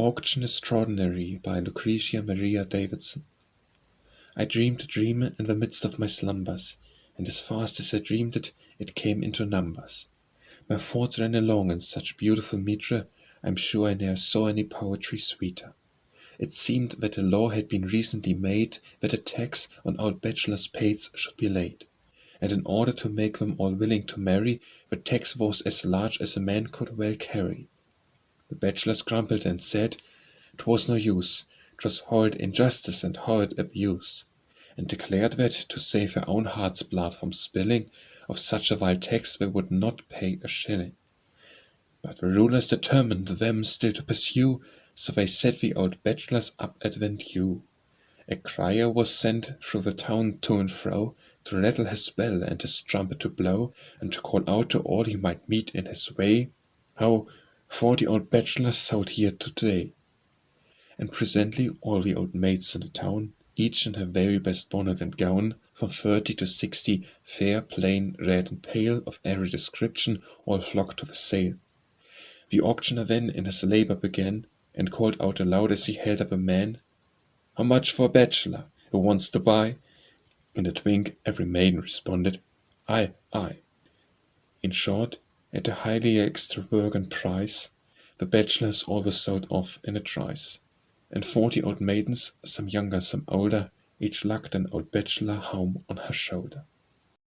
Auction Extraordinary by Lucretia Maria Davidson. I dreamed a dream in the midst of my slumbers, and as fast as I dreamed it, it came into numbers. My thoughts ran along in such beautiful metre, I'm sure I ne'er saw any poetry sweeter. It seemed that a law had been recently made that a tax on all bachelors' pays should be laid, and in order to make them all willing to marry, the tax was as large as a man could well carry. The bachelors grumbled and said, 'twas no use, 'twas horrid injustice and horrid abuse, and declared that, to save their own heart's blood from spilling, of such a vile tax they would not pay a shilling. But the rulers determined them still to pursue, so they set the old bachelors up at vendue. A crier was sent through the town to and fro, to rattle his bell and his trumpet to blow, and to call out to all he might meet in his way, how 40 old bachelors sold here to-day. And presently all the old maids in the town, each in her very best bonnet and gown, from 30 to 60, fair, plain, red and pale, of every description, all flocked to the sale. The auctioneer then in his labour began, and called out aloud as he held up a man, "How much for a bachelor who wants to buy?" In a twink every maiden responded, "Aye, aye." In short, at a highly extravagant price, the bachelors all were sold off in a trice, and 40 old maidens, some younger, some older, each lugged an old bachelor home on her shoulder.